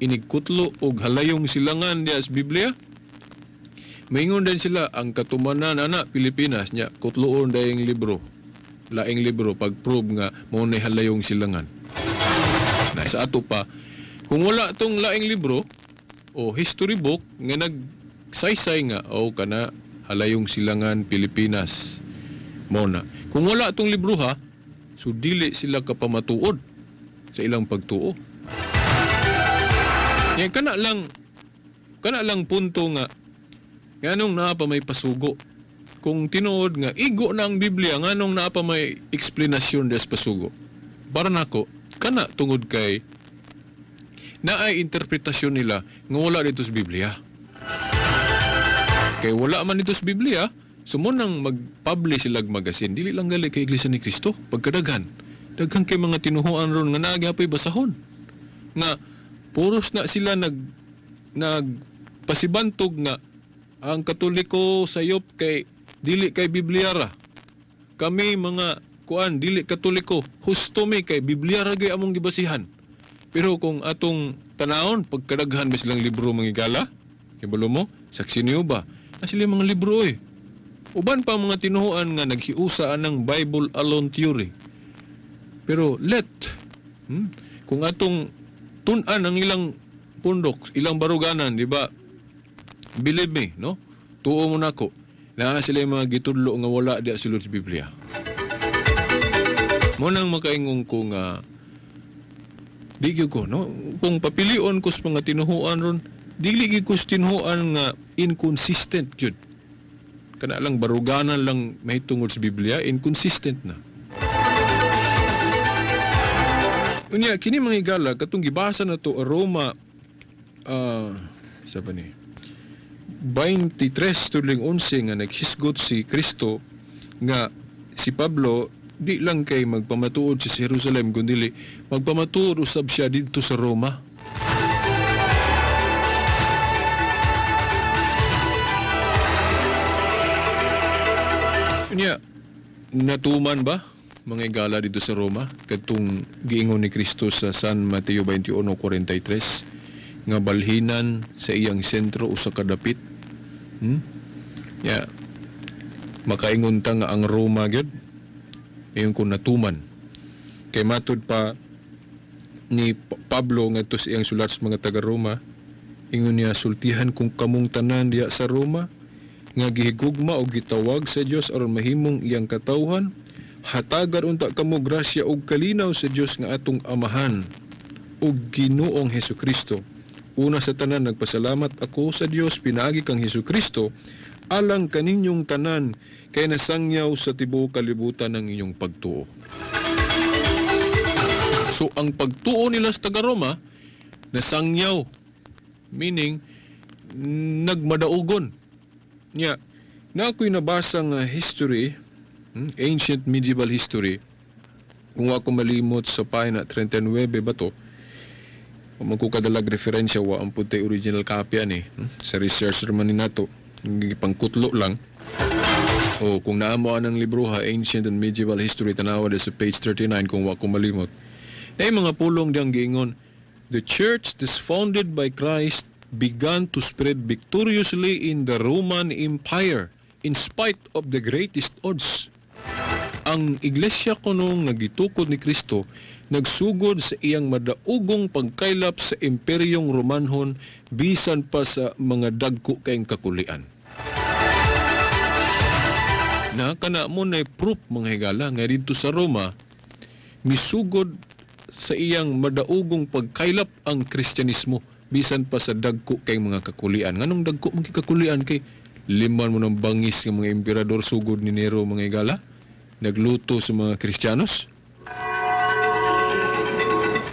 Inigkutlo og halayong silangan diya sa Biblia. Maingon din sila ang katumanan ana Pilipinas nya kutloon dayeng libro. Laing libro pag-prove nga mao nay halayong silangan. Na sa ato pa kung wala tong laing libro o history book nga nagsaysay nga o kana halayong silangan Pilipinas mao na. Kung wala tong libro ha, so dili sila kapamatuod sa ilang pagtuo. Yan kana lang punto nga nganong naa pa may pasugo. Kung tinuod nga igo na ang Biblia nganong naa pa may eksplanasyon des pasugo. Para nako kana tungod kay naay interpretasyon nila nga wala dito sa Biblia. Kay wala man dito sa Biblia, sumunang mag-publish silag magasin, dili lang gali kay Iglesia ni Cristo, pagkadaghan. Daghan kay mga tinuhuan ron nga naagapay basahon. Nga, puros na sila nagpasibantog nga ang Katoliko sayop kay dili kay Biblia ra. Kami mga dili Katoliko, husto mi kay Biblia ra gay among gibasihan. Pero kung atong tanawon, pagkadaghan ba silang libro mangigala? Kibalo mo, saksi niyo ba? Na sila mga libro eh. Uban pa mga tinuhuan nga naghiusa ng Bible alone theory. Pero kung atong tunan ang ilang pundok, ilang baruganan, di ba? Believe me, no? Tuo mo na ko. Na sila mga gitudlo nga wala di asulod sa Biblia. Munang makaingong ko nga di ko, no? Kung papilion ko sa mga tinuhuan ron, dili ko sa tinuhuan nga inconsistent yun. Kana lang baruganan lang may tungod sa Biblia, inconsistent na. Unya, kini mga higala, katong gibasa na to, Roma, 23 tuling 11 nga naghisgot si Kristo nga si Pablo di lang kay magpamatuod sa Jerusalem kundi magpamatuod usab siya dito sa Roma. Unya, natuman ba mga higala dito sa Roma katong giingon ni Kristo sa San Mateo 21:43 nga balhinan sa iyang sentro usa ka dapit. Makaingon ta nga ang Roma gyud ayon kung natuman. Kay matud pa ni Pablo nga ito siyang sulat sa mga taga-Roma, ingon niya, sultihan kung kamong tanan diya sa Roma, nga gihigugma o gitawag sa Dios aron mahimong iyang katawhan, hatagan unta kamo grasya og kalinaw sa Dios nga atong Amahan ug Ginoong Hesukristo. Una sa tanan nagpasalamat ako sa Dios pinaagi kang Hesukristo alang kaninyong tanan kay nasangyaw sa tibuok kalibutan ng inyong pagtuo. So ang pagtuo nila sa taga-Roma nasangyaw, meaning nagmadaugon. Na ako'y nabasa nga history, ancient medieval history, kung ako malimot sa pahina 39 ba to, magkukadalag referensya wa ang puti original copy ani sa research naman ni nato, pangkutlo lang. O kung naamo ang libro ha, Ancient and Medieval History, tanawa sa page 39 kung wa ko malimot. Na mga pulong diyang giingon, the church that's founded by Christ began to spread victoriously in the Roman Empire in spite of the greatest odds. Ang iglesia kunong nagitukod ni Kristo nagsugod sa iyang madaugong pagkaylap sa Imperyong Romanhon bisan pa sa mga dagko kayong kakulian. Na kana mo na proof mga higala nga dito sa Roma misugod sa iyang madaugong pagkaylap ang Kristyanismo bisan pa sa dagko kay mga kakulian. Nganong dagko mga kakulian kay liman mo ng bangis ng mga emperador sugod ni Nero mga igala nagluto sa mga Kristiyanos.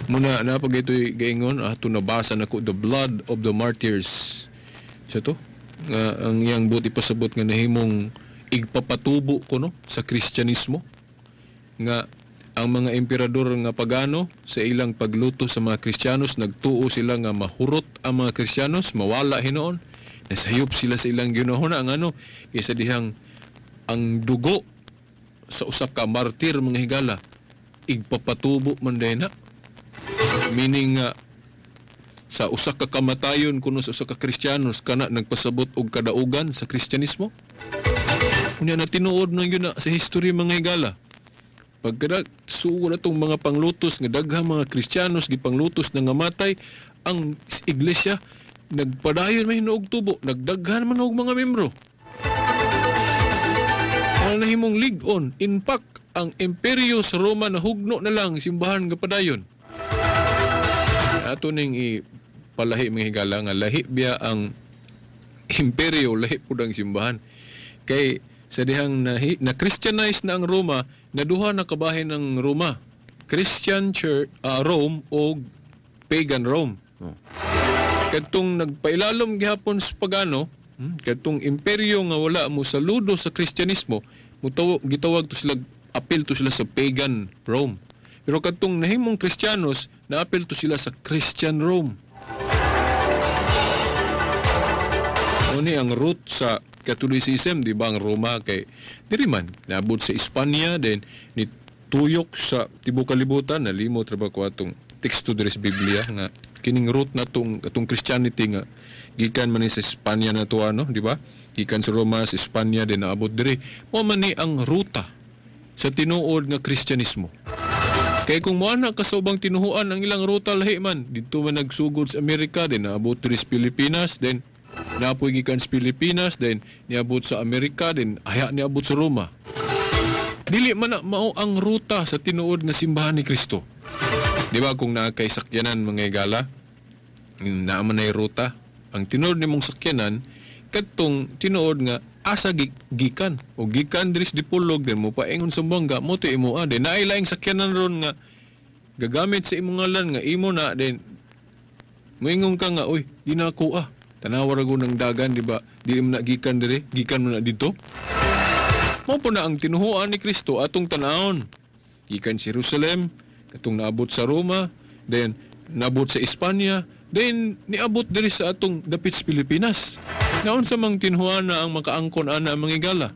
Muna napag ito'y gaingon ato nabasa nako the blood of the martyrs. Sa to ang iyang buti pasabot nga nahimong igpapatubo ko no sa Kristyanismo nga ang mga emperador nga pagano sa ilang pagluto sa mga Kristiyanos nagtuo sila nga mahurot ang mga Kristiyanos mawala hinoon nasayop sila sa ilang ginoo na ang ano kaysa dihang ang dugo sa usa ka martir mga higala igpapatubo man dayna meaning nga sa usa ka kamatayon kuno sa usa ka Kristiyanos kana nagpasabot og kadaugan sa Kristyanismo unya na tinuod na yun na sa history mga higala pagkada sugo na itong mga panglutos nga daghang mga Kristiyanos gipanglutos na ngamatay ang iglesia nagpadayon may hinuog tubo nagdaghan man og mga membro ang nahimong ligon in fact ang imperyo sa Roma na hugno na lang simbahan nga padayon ato ning ipalahi mga higala nga lahi biya ang imperyo lahi pud ang simbahan kay sa dihang na Christianize na ang Roma naduha na kabahin ng Roma Christian Church Rome o pagan Rome kadtong nagpailalom gihapon sa pagano kadtong imperyo nga wala mo saludo sa Kristyanismo gitawag to sila apil to sila sa pagan Rome pero kadtong nahimong Kristiyanos naapil to sila sa Christian Rome ni ang root sa Catholicism, di ba ang Roma kay diri man naabot sa Espanya then ni tuyok sa tibuok kalibutan nalimot ra ba ko atong teksto diri sa Biblia nga kining root na atong Christianity nga gikan man ni sa Espanya na to ano, di ba? Gikan sa Roma sa Espanya din naabot diri. Mo man ni ang ruta sa tinuod nga Kristyanismo. Kay kung mo ana ka sa ubang tinuhuan ang ilang ruta lahi man didto man nagsugod sa Amerika din naabot diri sa Pilipinas then napoy gikan sa Pilipinas then niabot sa Amerika din aya niabot sa Roma dili man na mao ang ruta sa tinuod nga simbahan ni Kristo di ba kung naa kay sakyanan mga higala naa man ay ruta ang tinuod nimong sakyanan kadtong tinuod nga asa gikan o gikan diri sa Dipolog din mo paingon sa Buanga mo to imo din naay laing sakyanan ron nga gagamit sa imong ngalan nga imo na din moingon ka nga oy di na ako tanawar ako ng dagan, di ba? Di mo na gikan dire, gikan mo na dito. Mao po na ang tinuhuan ni Kristo atong tanawon. Gikan sa Jerusalem, katong naabot sa Roma, then naabot sa Espanya, then niabot diri sa atong dapit sa Pilipinas. Naon sa mang tinuhuan na ang makaangkon ana ang mga higala.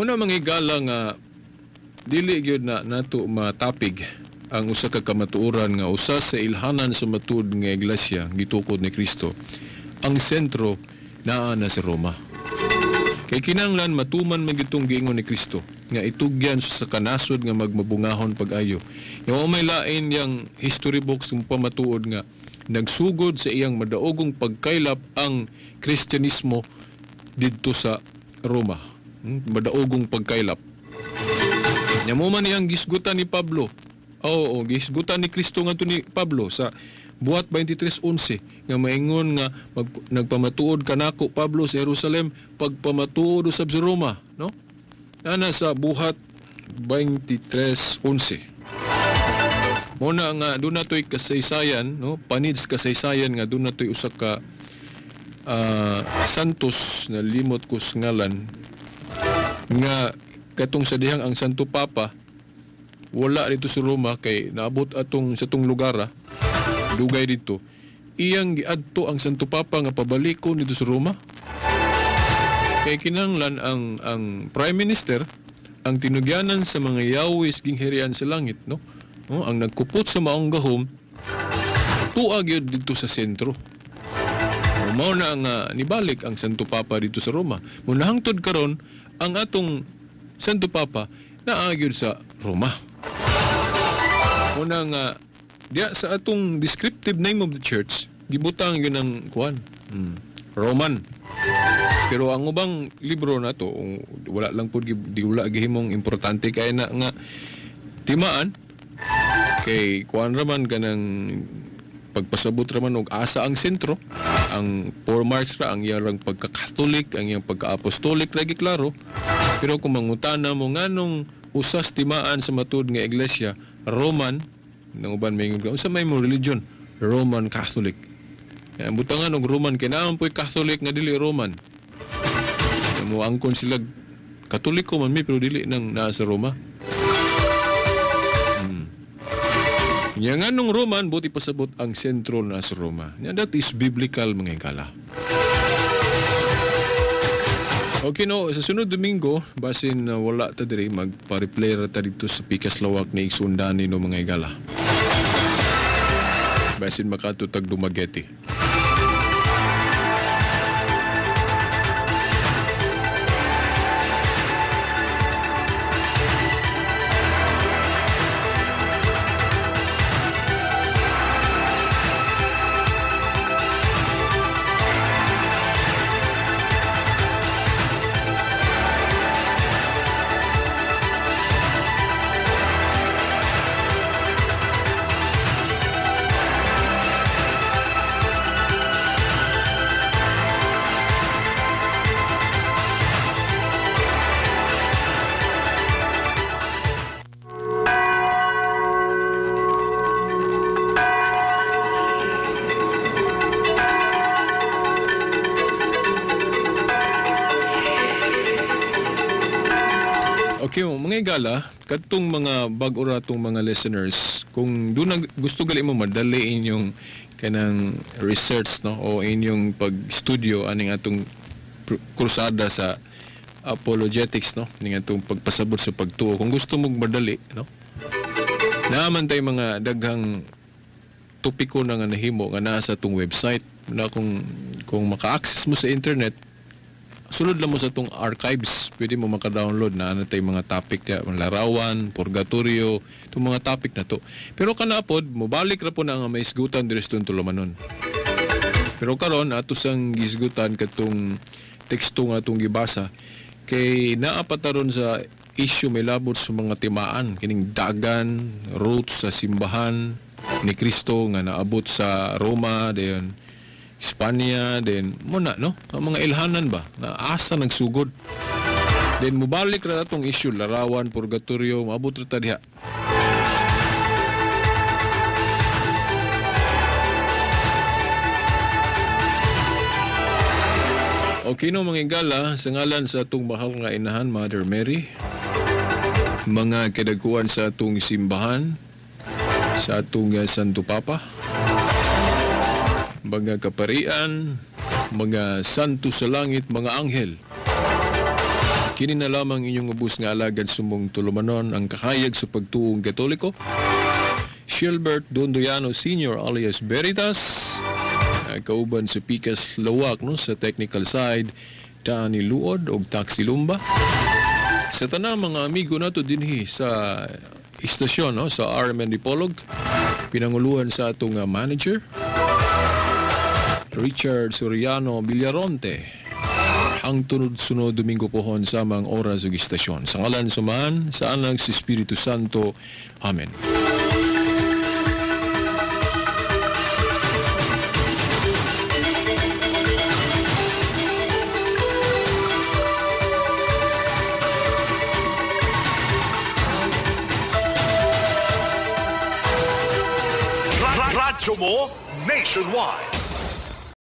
Una mga higala nga dili gyud na nato matapig ang usa ka kamatuoran nga usa sa ilhanan sa matud nga iglesia gitukod ni Kristo. Ang sentro naa na sa Roma. Kay kinahanglan matuman man gitong giingon ni Kristo nga itugyan sa kanasod nga magmabungahon pag-ayo. Yung may lain yang history books ng pamatuod nga nagsugod sa iyang madaogong pagkaylap ang Kristyanismo didto sa Roma. Madaogong pagkaylap. Nyamo man niyang gisgutan ni Pablo. Oo, gisgutan ni Kristo nga ni Pablo sa Buhat 23:11 nga maingon nga nagpamatuod kanako Pablo sa Jerusalem pagpamatuod usab sa Roma, no? Ana sa Buhat 23:11. Muna nga doon nato'y kasaysayan, no? Panids kasaysayan nga doon nato'y usa ka santos na limot ko sa ngalan nga katong sa dihang ang Santo Papa wala dito sa Roma kay naabot atong sa tong lugar dugay dito iyang giadto ang Santo Papa nga pabalikon dito sa Roma kay kinahanglan ang Prime Minister ang tinugyanan sa mga yawis gingherian sa langit, no? Ang nagkupot sa maong gahom, tuag yun dito sa sentro. Mao na ang nibalik ang Santo Papa dito sa Roma. Muna hangtod karon ang atong Santo Papa naagyod sa Roma. Muna nga diya sa atong descriptive name of the church, gibutang yun ang kuan. Roman. Pero ang ubang libro na to, wala lang po di wala gihimong importante kay na nga timaan kay kuan raman kanang pagpasabot raman og asa ang sentro, ang four marks ra ang iyang pagka-Catholic, ang iyang pagka-Apostolic lagi klaro. Pero kung mangutana mo nganong usas timaan sa matud nga iglesia, Roman, nang uban may unsa may mo religion, Roman Catholic. Ang butangan og Roman kay naman po'y Catholic nga dili Roman. Mo angkon sila Katoliko man mi pero dili nang naa sa Roma. Nya nganong Roman buti pasabot ang sentro na sa Roma. Nya that is biblical mga higala. Okay no, sa sunod Domingo basin wala ta diri magpa-replay ra ta dito sa Pikas Lawak ni Igsundani no mga higala. Basin makatutag Dumaguete. Okay, mga higala, katong mga bag-o ratong mga listeners, kung doon gusto gali mo madali inyong kanang research no o inyong pag-studio aning atong krusada sa apologetics no ning atong pagpasabot sa pagtuo. Kung gusto mo madali no. Naaman tay mga daghang topiko na nga nahimo nga naa sa atong website na kung maka-access mo sa internet sulod lang mo sa itong archives, pwede mo maka-download na ano tayo mga topic niya, larawan, purgatorio, itong mga topic na to. Pero kanapod, mobalik ra po na nga may isgutan diri sa itong tulumanon. Pero karon ato sang gisgutan katong teksto nga itong gibasa, kay naapataron sa issue may labot sa mga timaan, kining dagan, roots sa simbahan ni Kristo nga naabot sa Roma, dayon Espanya, then muna, no? Ang mga ilhanan ba? Na asa nagsugod. Then mubalik ra atong issue, larawan, purgatorio, maabot ra ta diha. Okay no mga higala, sa ngalan sa atong mahal nga inahan, Mother Mary, mga kadagkuan sa atong simbahan, sa atong Santo Papa, mga kaparian, mga santo sa langit, mga anghel. Kini na lamang inyong ubos nga alagad sumong tulumanon ang kakayag sa pagtuong Katoliko. Shilbert Dondoyano Sr. alias Veritas, kauban sa Pikas Lawak no, sa technical side, Tani Luod o Taxi Lumba. Sa tanang mga amigo nato dinhi sa istasyon no, sa RMN Dipolog, pinanguluhan sa atong manager, Richard Soriano Villaronte. Ang tunod-sunod Domingo pohon sa mga oras ug istasyon. Sa ngalan suman sa anak si Espiritu Santo. Amen. Radyo mo nationwide.